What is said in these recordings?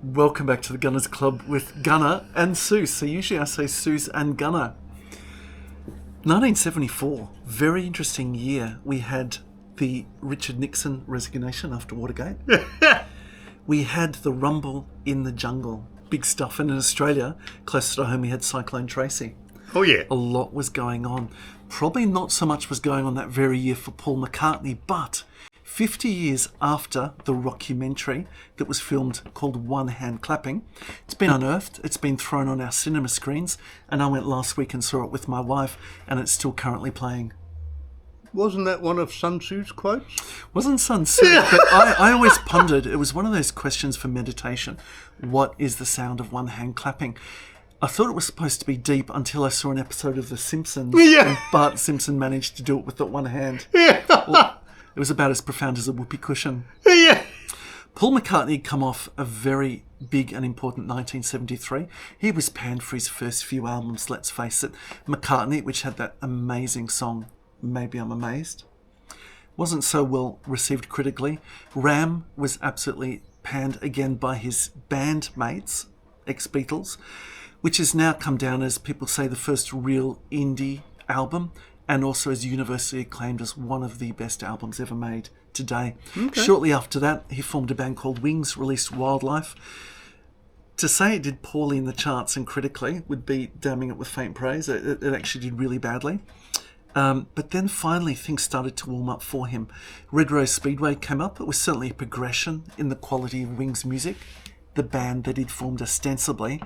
Welcome back to the Gunners Club with Gunner and Seuss. So usually I say Seuss and Gunner. 1974, very interesting year. We had the Richard Nixon resignation after Watergate. We had the rumble in the jungle. Big stuff. And in Australia, closer to home, we had Cyclone Tracy. Oh, yeah. A lot was going on. Probably not so much was going on that very year for Paul McCartney, but 50 years after the rockumentary that was filmed called One Hand Clapping, it's been unearthed, it's been thrown on our cinema screens, and I went last week and saw it with my wife, and it's still currently playing. Wasn't that one of Sun Tzu's quotes? Wasn't Sun Tzu, but I always pondered, it was one of those questions for meditation. What is the sound of one hand clapping? I thought it was supposed to be deep until I saw an episode of The Simpsons. Yeah. And Bart Simpson managed to do it with that one hand. Yeah. Well, it was about as profound as a whoopee cushion. Yeah. Paul McCartney had come off a very big and important 1973. He was panned for his first few albums, let's face it. McCartney, which had that amazing song, Maybe I'm Amazed, wasn't so well received critically. Ram was absolutely panned again by his bandmates, ex-Beatles, which has now come down as people say the first real indie album, and also is universally acclaimed as one of the best albums ever made today. Okay. Shortly after that, he formed a band called Wings, released Wildlife. To say it did poorly in the charts and critically would be damning it with faint praise. It actually did really badly. But then finally things started to warm up for him. Red Rose Speedway came up. It was certainly a progression in the quality of Wings' music, the band that he'd formed ostensibly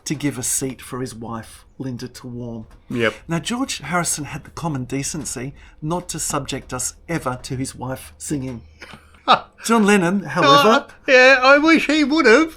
to give a seat for his wife, Linda, to warm. Yep. Now, George Harrison had the common decency not to subject us ever to his wife singing. John Lennon, however... yeah, I wish he would have.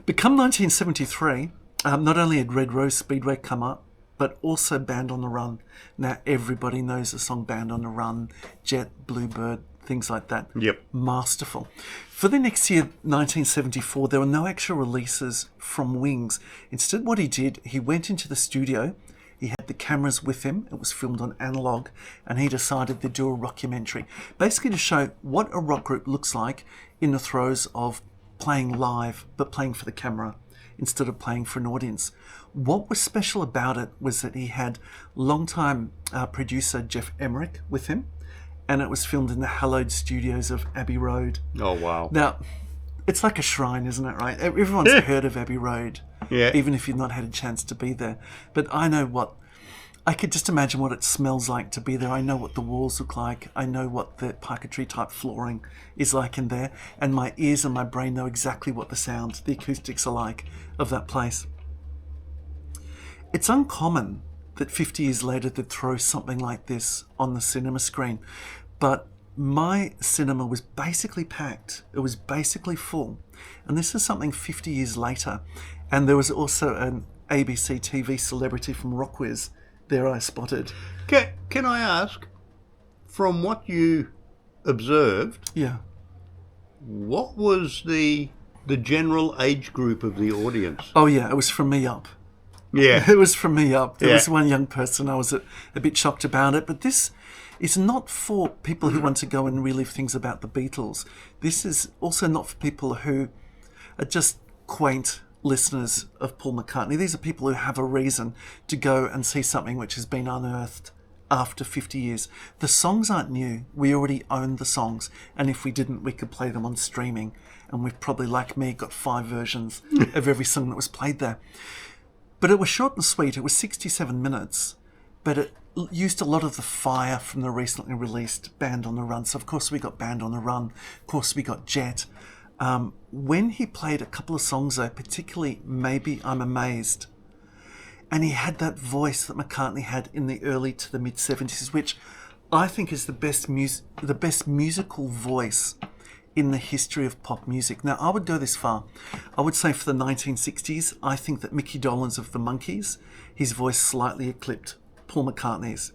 Become 1973, not only had Red Rose Speedway come up, but also Band on the Run. Now, everybody knows the song Band on the Run, Jet, Bluebird, things like that. Yep. Masterful. For the next year, 1974, there were no actual releases from Wings. Instead, what he did, he went into the studio, he had the cameras with him, it was filmed on analog, and he decided to do a rockumentary, basically to show what a rock group looks like in the throes of playing live, but playing for the camera instead of playing for an audience. What was special about it was that he had longtime producer Jeff Emmerich with him, and it was filmed in the hallowed studios of Abbey Road. Oh, wow. Now, it's like a shrine, isn't it, right? Everyone's heard of Abbey Road, even if you've not had a chance to be there. But I could just imagine what it smells like to be there. I know what the walls look like. I know what the parquetry type flooring is like in there. And my ears and my brain know exactly what the sound, the acoustics are like of that place. It's uncommon that 50 years later they'd throw something like this on the cinema screen. But my cinema was basically packed. It was basically full. And this is something 50 years later. And there was also an ABC TV celebrity from Rockwiz there I spotted. Can I ask, from what you observed, what was the general age group of the audience? Oh, yeah, it was from me up. Yeah. It was from me up. There was one young person, I was a bit shocked about it, but this is not for people who want to go and relive things about the Beatles. This is also not for people who are just quaint listeners of Paul McCartney. These are people who have a reason to go and see something which has been unearthed after 50 years. The songs aren't new. We already own the songs, and if we didn't, we could play them on streaming, and we've probably, like me, got 5 versions of every song that was played there. But it was short and sweet. It was 67 minutes, but it used a lot of the fire from the recently released Band on the Run. So, of course, we got Band on the Run. Of course, we got Jet. When he played a couple of songs, though, particularly Maybe I'm Amazed, and he had that voice that McCartney had in the early to the mid-70s, which I think is the best musical voice in the history of pop music. Now, I would go this far. I would say for the 1960s, I think that Mickey Dolenz of the Monkees, his voice slightly eclipsed Paul McCartney's.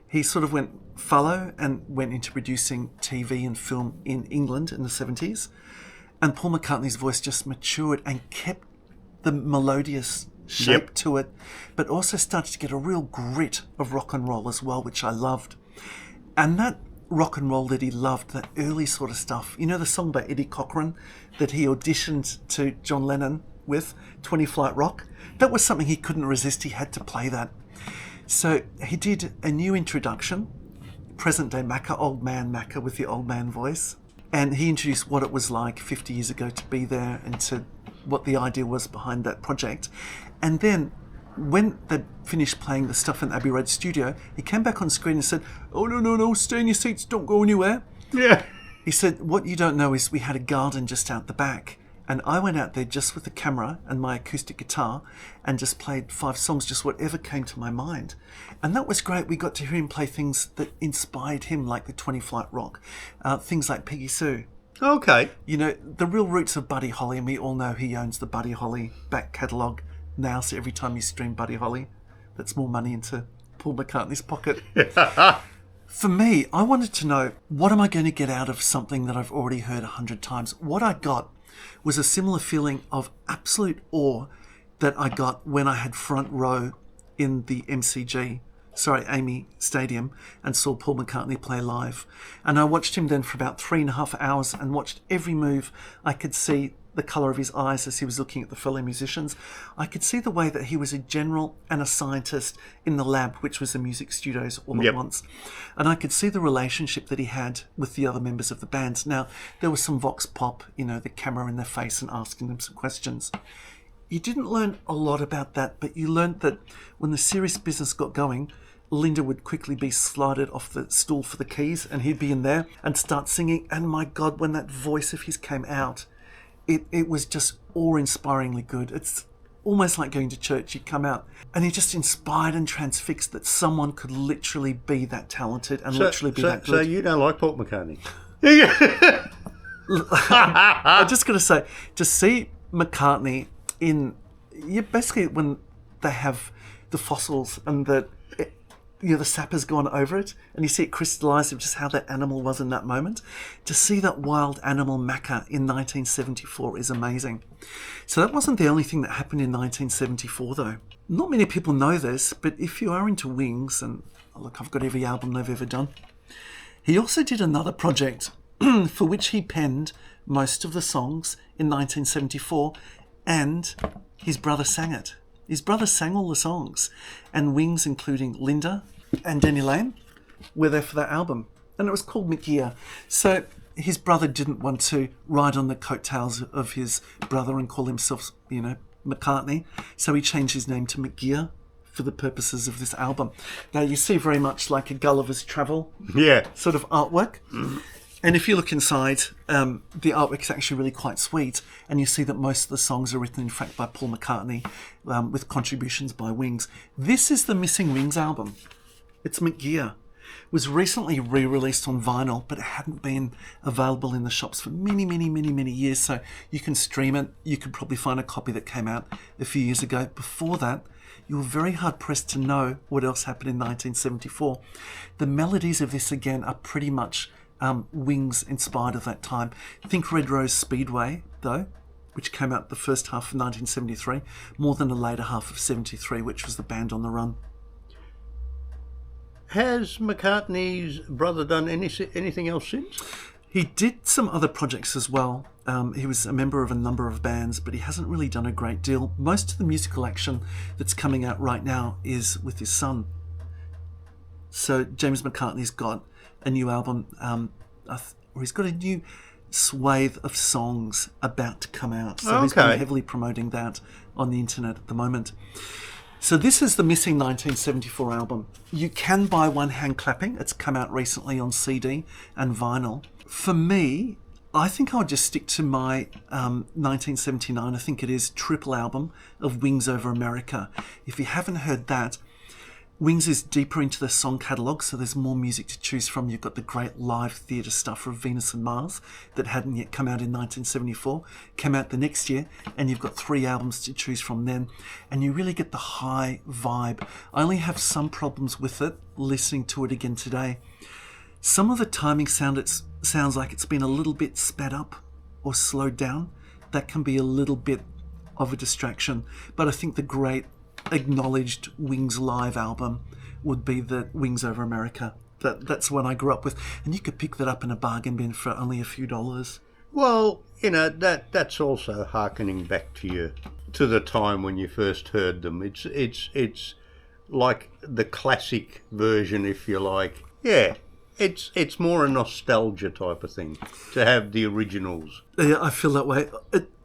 He sort of went fallow and went into producing TV and film in England in the 70s. And Paul McCartney's voice just matured and kept the melodious shape to it, but also started to get a real grit of rock and roll as well, which I loved. And that rock and roll that he loved, that early sort of stuff. You know the song by Eddie Cochran that he auditioned to John Lennon with, 20 Flight Rock? That was something he couldn't resist. He had to play that. So he did a new introduction, present day Macca, old man Macca with the old man voice. And he introduced what it was like 50 years ago to be there and to what the idea was behind that project. And then when they finished playing the stuff in Abbey Road studio, he came back on screen and said, "Oh, no, stay in your seats, don't go anywhere." Yeah. He said, "What you don't know is we had a garden just out the back. And I went out there just with the camera and my acoustic guitar and just played 5 songs, just whatever came to my mind." And that was great. We got to hear him play things that inspired him, like the 20 Flight Rock, things like Peggy Sue. Okay. You know, the real roots of Buddy Holly, and we all know he owns the Buddy Holly back catalogue now, so every time you stream Buddy Holly, that's more money into Paul McCartney's pocket. For me, I wanted to know, what am I going to get out of something that I've already heard 100 times? What I got was a similar feeling of absolute awe that I got when I had front row in the Amy Stadium, and saw Paul McCartney play live. And I watched him then for about 3.5 hours and watched every move. I could see the colour of his eyes as he was looking at the fellow musicians. I could see the way that he was a general and a scientist in the lab, which was the music studios all at once. And I could see the relationship that he had with the other members of the band. Now, there was some vox pop, you know, the camera in their face and asking them some questions. You didn't learn a lot about that, but you learned that when the serious business got going, Linda would quickly be slided off the stool for the keys, and he'd be in there and start singing. And my God, when that voice of his came out, it was just awe-inspiringly good. It's almost like going to church. You come out and you're just inspired and transfixed that someone could literally be that talented and literally be that good. So you don't like Paul McCartney? I'm just going to say, to see McCartney basically when they have the fossils and the sap has gone over it, and you see it crystallised of just how that animal was in that moment. To see that wild animal Macca in 1974 is amazing. So that wasn't the only thing that happened in 1974, though. Not many people know this, but if you are into Wings, and look, I've got every album they've ever done, he also did another project for which he penned most of the songs in 1974, and his brother sang it. His brother sang all the songs, and Wings, including Linda and Denny Lane, were there for that album. And it was called Mcgear. So his brother didn't want to ride on the coattails of his brother and call himself, McCartney. So he changed his name to Mcgear for the purposes of this album. Now, you see very much like a Gulliver's Travel sort of artwork. Mm-hmm. And if you look inside, the artwork is actually really quite sweet, and you see that most of the songs are written, in fact, by Paul McCartney, with contributions by Wings. This is the Missing Wings album. It's Mcgear. It was recently re-released on vinyl, but it hadn't been available in the shops for many, many, many, many years, so you can stream it. You could probably find a copy that came out a few years ago. Before that, you were very hard-pressed to know what else happened in 1974. The melodies of this, again, are pretty much Wings inspired of that time. Think Red Rose Speedway, though, which came out the first half of 1973, more than the later half of 73, which was the Band on the Run. Has McCartney's brother done anything else since? He did some other projects as well. He was a member of a number of bands, but he hasn't really done a great deal. Most of the musical action that's coming out right now is with his son. So James McCartney's got a new album, or he's got a new swathe of songs about to come out. So he's been heavily promoting that on the internet at the moment. So this is the Missing 1974 album. You can buy one hand clapping. It's come out recently on CD and vinyl. For me, I think I would just stick to my 1979, I think it is, triple album of Wings Over America. If you haven't heard that, Wings is deeper into the song catalogue, so there's more music to choose from. You've got the great live theatre stuff of Venus and Mars that hadn't yet come out in 1974, came out the next year, and you've got 3 albums to choose from then, and you really get the high vibe. I only have some problems with it, listening to it again today. Some of the timing sounds like it's been a little bit sped up or slowed down. That can be a little bit of a distraction, but I think the great acknowledged Wings live album would be the Wings Over America That's one I grew up with, and you could pick that up in a bargain bin for only a few dollars. Well, that's also hearkening back to the time when you first heard them. It's like the classic version, if you like. Yeah, it's more a nostalgia type of thing to have the originals. Yeah, I feel that way.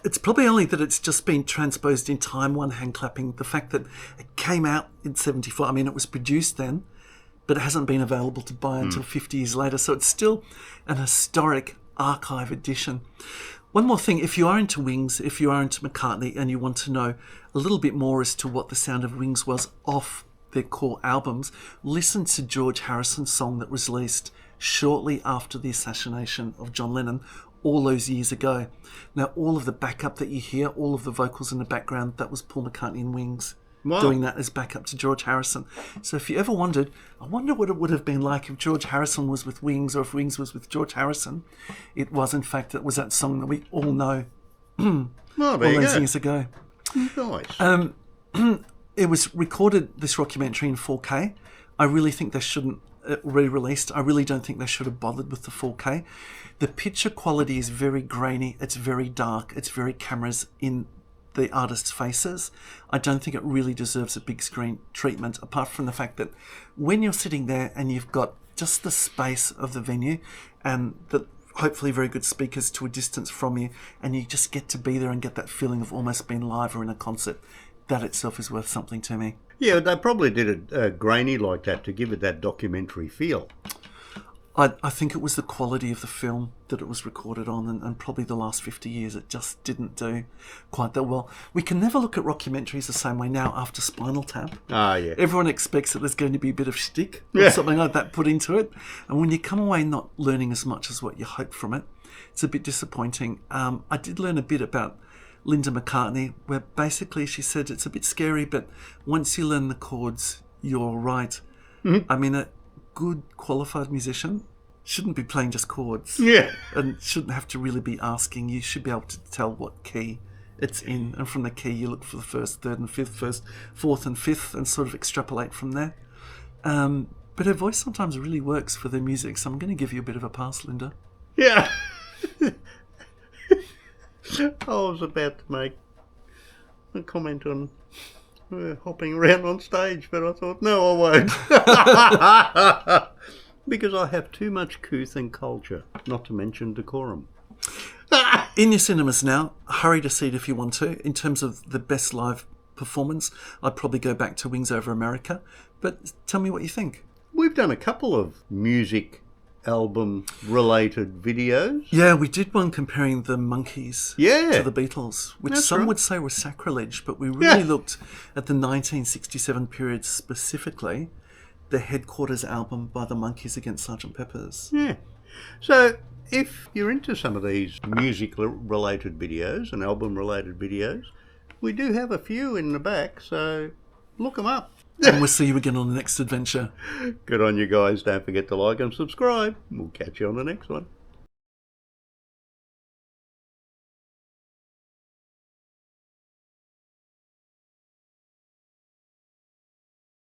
It's probably only that it's just been transposed in time, one hand clapping. The fact that it came out in 74, I mean, it was produced then, but it hasn't been available to buy until 50 years later. So it's still an historic archive edition. One more thing, if you are into Wings, if you are into McCartney and you want to know a little bit more as to what the sound of Wings was off their core albums, listen to George Harrison's song that was released shortly after the assassination of John Lennon all those years ago. Now, all of the backup that you hear, all of the vocals in the background, that was Paul McCartney and Wings. Wow. Doing that as backup to George Harrison. So if you ever wondered, I wonder what it would have been like if George Harrison was with Wings or if Wings was with George Harrison. It was, in fact, it was that song that we all know all those years ago. Nice. It was recorded, this documentary, in 4K. I really think they shouldn't re-released. I really don't think they should have bothered with the 4K. The picture quality is very grainy. It's very dark. It's very cameras in the artists' faces. I don't think it really deserves a big screen treatment, apart from the fact that when you're sitting there and you've got just the space of the venue and the hopefully very good speakers to a distance from you, and you just get to be there and get that feeling of almost being live or in a concert, that itself is worth something to me. Yeah, they probably did it grainy like that to give it that documentary feel. I think it was the quality of the film that it was recorded on, and probably the last 50 years it just didn't do quite that well. We can never look at documentaries the same way now after Spinal Tap. Ah, yeah. Everyone expects that there's going to be a bit of shtick or something like that put into it. And when you come away not learning as much as what you hoped from it, it's a bit disappointing. I did learn a bit about Linda McCartney, where basically she said it's a bit scary, but once you learn the chords, you're all right. Mm-hmm. I mean, a good qualified musician shouldn't be playing just chords. Yeah. And shouldn't have to really be asking. You should be able to tell what key it's in. And from the key, you look for the first, third and fifth, first, fourth and fifth, and sort of extrapolate from there. But her voice sometimes really works for the music, so I'm going to give you a bit of a pass, Linda. Yeah. I was about to make a comment on hopping around on stage, but I thought, no, I won't. Because I have too much couth and culture, not to mention decorum. In your cinemas now, hurry to see it if you want to. In terms of the best live performance, I'd probably go back to Wings Over America. But tell me what you think. We've done a couple of music album-related videos. Yeah, we did one comparing the Monkees to the Beatles, which some would say was sacrilege, but we really looked at the 1967 period specifically, the Headquarters album by the Monkees against Sgt. Pepper's. Yeah. So if you're into some of these music-related videos and album-related videos, we do have a few in the back, so look them up. And we'll see you again on the next adventure. Good on you guys. Don't forget to like and subscribe. We'll catch you on the next one.